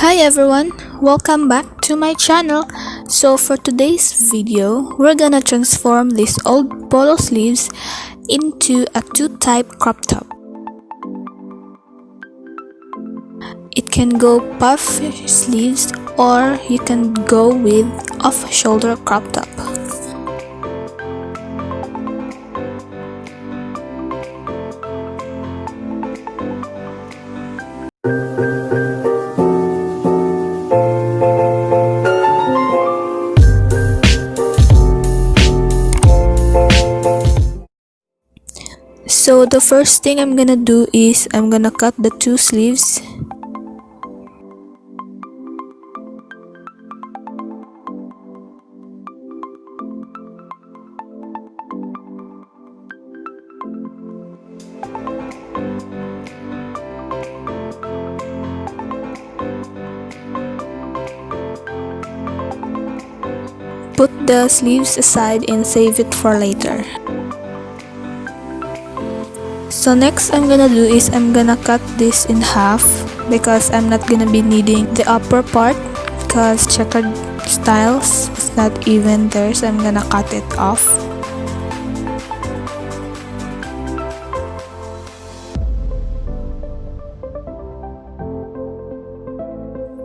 Hi everyone, welcome back to my channel. So for today's video, we're gonna transform these old polo sleeves into a two-type crop top. It can go puff sleeves or you can go with off-shoulder crop top. So the first thing I'm gonna do is I'm gonna cut the two sleeves. Put the sleeves aside and save it for later. So next I'm gonna do is I'm gonna cut this in half because I'm not gonna be needing the upper part because checkered styles is not even there, so I'm gonna cut it off.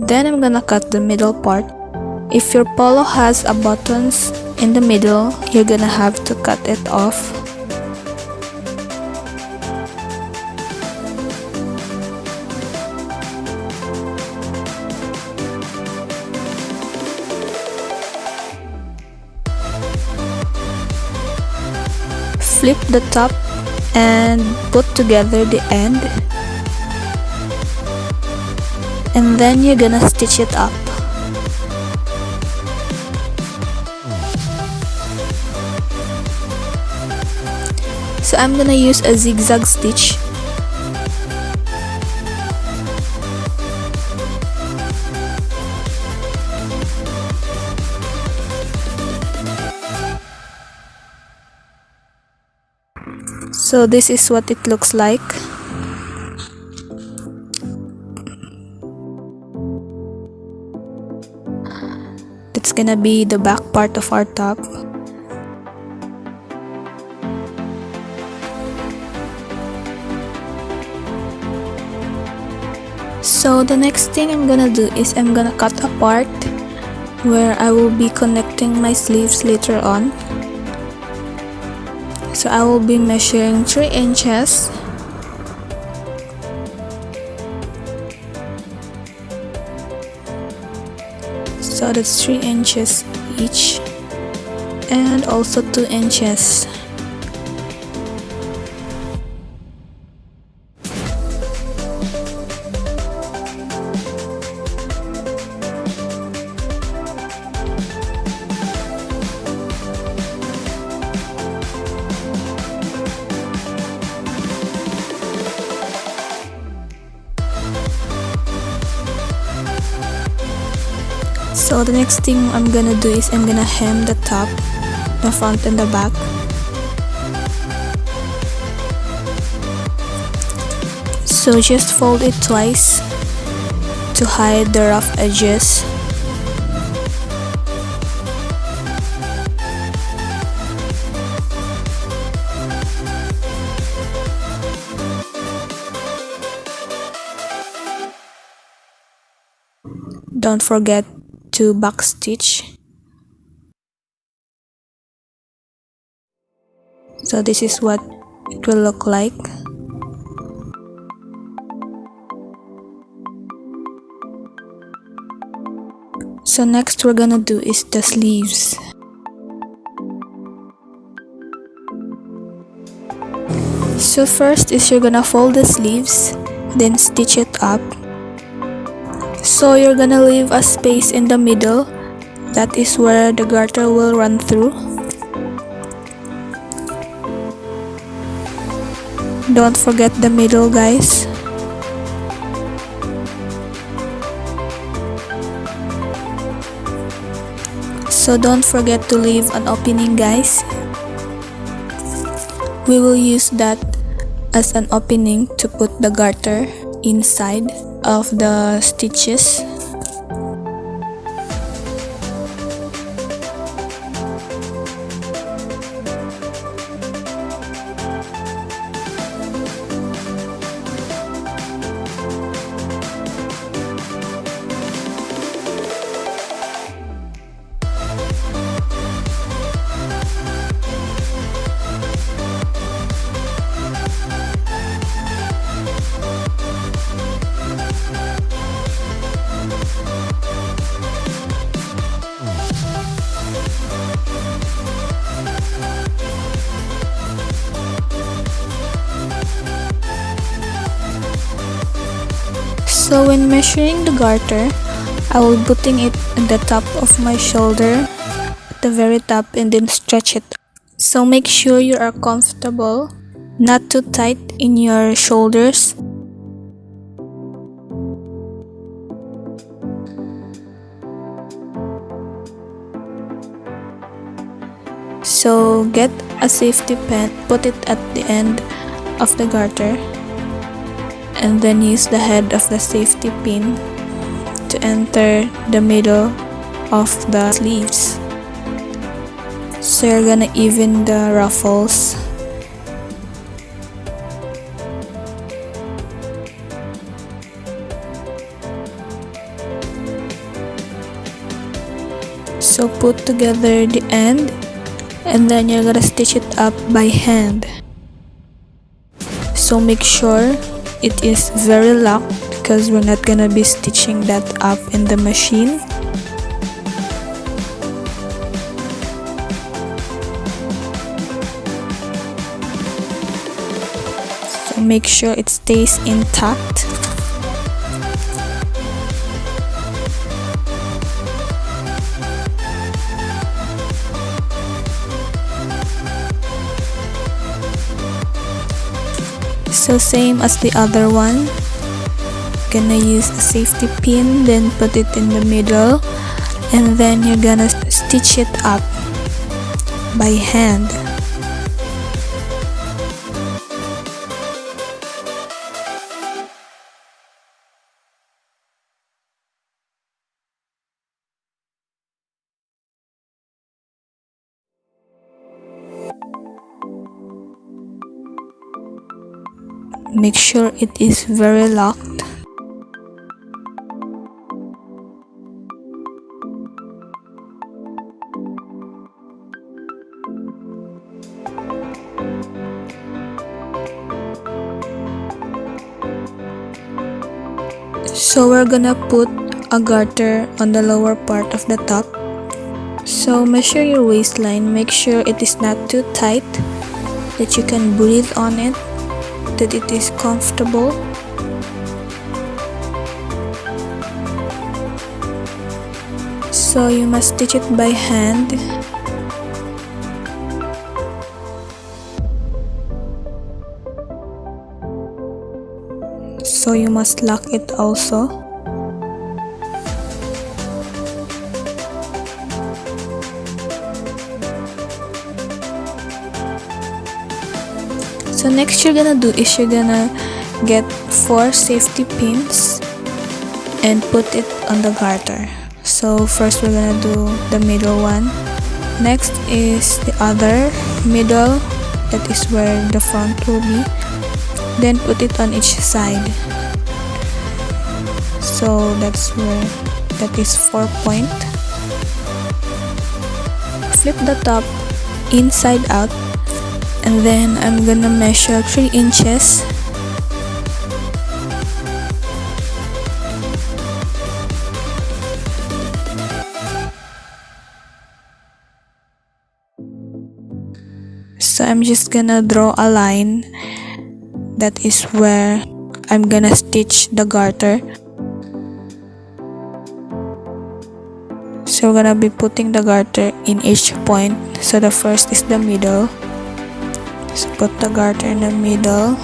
Then I'm gonna cut the middle part. If your polo has a buttons in the middle, you're gonna have to cut it off. Flip the top and put together the end, and then you're gonna stitch it up. So I'm gonna use a zigzag stitch. So this is what it looks like. That's gonna be the back part of our top. So the next thing I'm gonna do is I'm gonna cut a part where I will be connecting my sleeves later on. So I will be measuring 3 inches. So that's 3 inches each, and also 2 inches. So the next thing I'm gonna do is I'm gonna hem the top, the front and the back. So just fold it twice to hide the rough edges. Don't forget to back stitch. So this is what it will look like. So next we're gonna do is the sleeves. So first is you're gonna fold the sleeves, then stitch it up. So you're gonna leave a space in the middle, that is where the garter will run through. Don't forget the middle, guys. So don't forget to leave an opening, guys. We will use that as an opening to put the garter inside of the stitches. So when measuring the garter, I will be putting it at the top of my shoulder, at the very top, and then stretch it. So make sure you are comfortable, not too tight in your shoulders. So get a safety pin, put it at the end of the garter, and then use the head of the safety pin to enter the middle of the sleeves. So you're gonna even the ruffles. So put together the end, and then you're gonna stitch it up by hand. So make sure it is very locked because we're not gonna be stitching that up in the machine. So make sure it stays intact. So same as the other one, gonna use a safety pin, then put it in the middle, and then you're gonna stitch it up by hand. Make sure it is very locked. So we're gonna put a garter on the lower part of the top. So measure your waistline, make sure it is not too tight, that you can breathe on it, that it is comfortable. So you must stitch it by hand. So you must lock it also. So next you're gonna do is you're gonna get 4 safety pins and put it on the garter. So first we're gonna do the middle one. Next is the other middle, that is where the front will be. Then put it on each side. So that's where that is 4 point. Flip the top inside out, and then I'm gonna measure 3 inches. So I'm just gonna draw a line. That is where I'm gonna stitch the garter. So we're gonna be putting the garter in each point. So the first is the middle. So put the garter in the middle.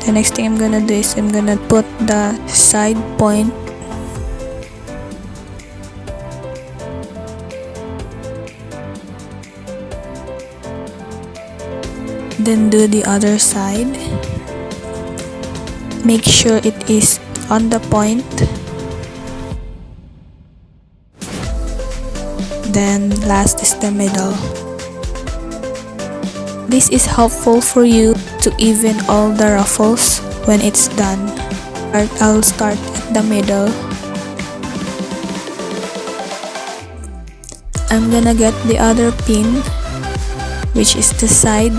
The next thing I'm gonna do is I'm gonna put the side point. Then do the other side. Make sure it is on the point. Then last is the middle. This is helpful for you to even all the ruffles when it's done. I'll start at the middle. I'm gonna get the other pin, which is the side.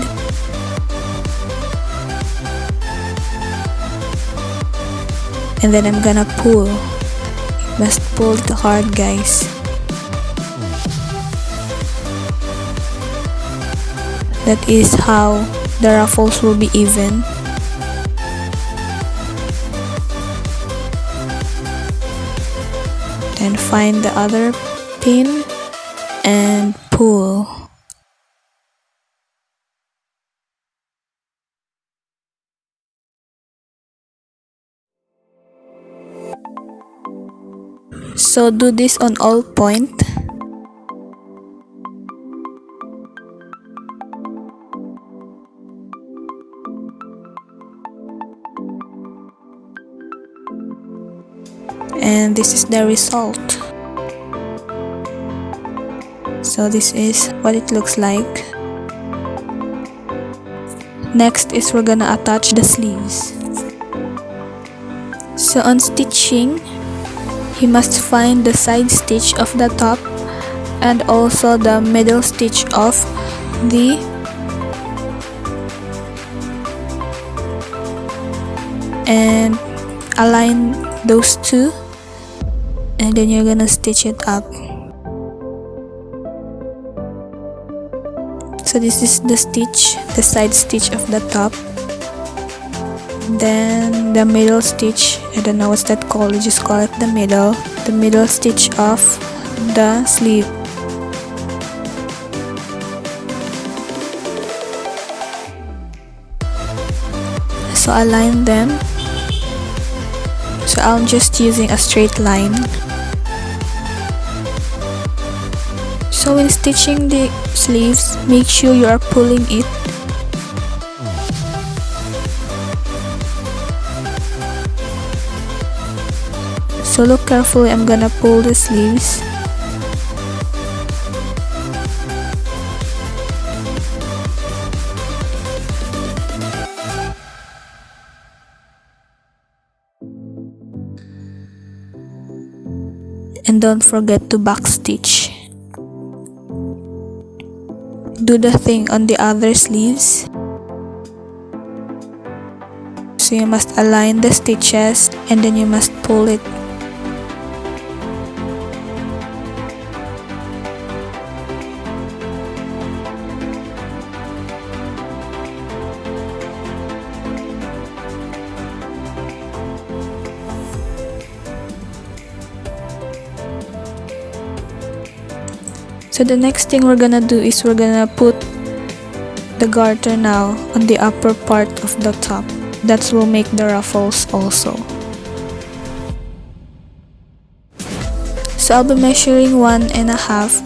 And then I'm gonna pull. You must pull it hard, guys. That is how the ruffles will be even. Then find the other pin and pull. So do this on all point. And this is the result. So this is what it looks like. Next is we're gonna attach the sleeves. So on stitching, you must find the side stitch of the top and also the middle stitch of the and align those two, and then you're gonna stitch it up. So this is the stitch, the side stitch of the top, then the middle stitch, I don't know what's that called, you just call it the middle stitch of the sleeve. So align them. So I'm just using a straight line. So when stitching the sleeves, make sure you are pulling it. So look carefully, I'm gonna pull the sleeves. And don't forget to backstitch. Do the thing on the other sleeves. So you must align the stitches and then you must pull it. So the next thing we're gonna do is we're gonna put the garter now on the upper part of the top. That will make the ruffles also. So I'll be measuring 1.5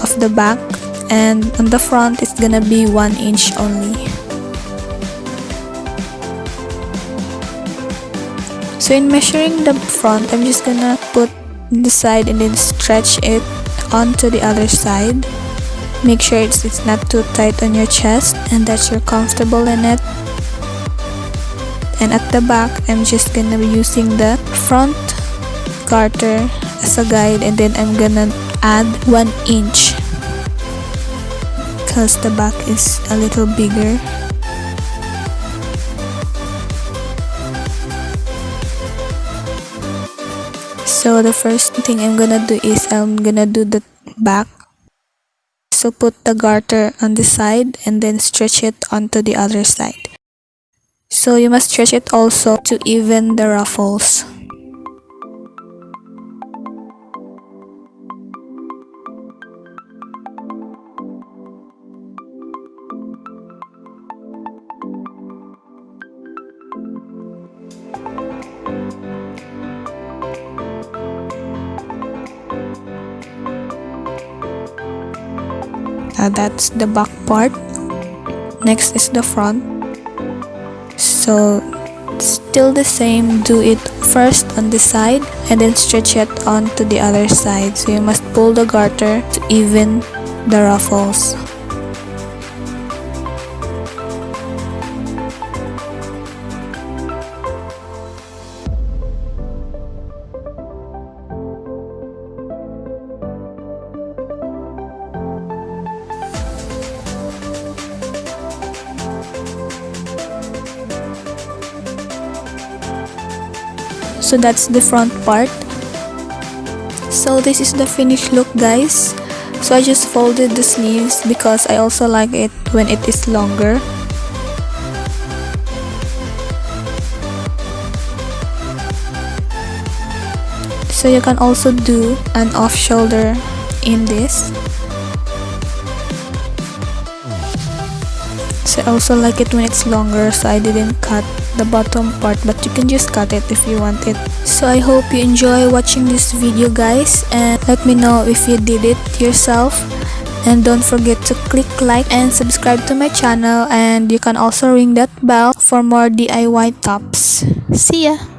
of the back, and on the front it's gonna be 1 inch only. So in measuring the front, I'm just gonna put the side and then stretch it onto the other side. Make sure it's not too tight on your chest and that you're comfortable in it. And at the back, I'm just gonna be using the front garter as a guide, and then I'm gonna add 1 inch because the back is a little bigger. So the first thing I'm gonna do is I'm gonna do the back. So put the garter on the side and then stretch it onto the other side. So you must stretch it also to even the ruffles. That's the back part. Next is the front. So still the same, do it first on the side and then stretch it onto the other side. So you must pull the garter to even the ruffles. So that's the front part. So this is the finished look, guys. So I just folded the sleeves because I also like it when it is longer. So you can also do an off shoulder in this. So I also like it when it's longer, so I didn't cut the bottom part, but you can just cut it if you want it. So I hope you enjoy watching this video, guys, and let me know if you did it yourself. And don't forget to click like and subscribe to my channel, and you can also ring that bell for more DIY tops. See ya!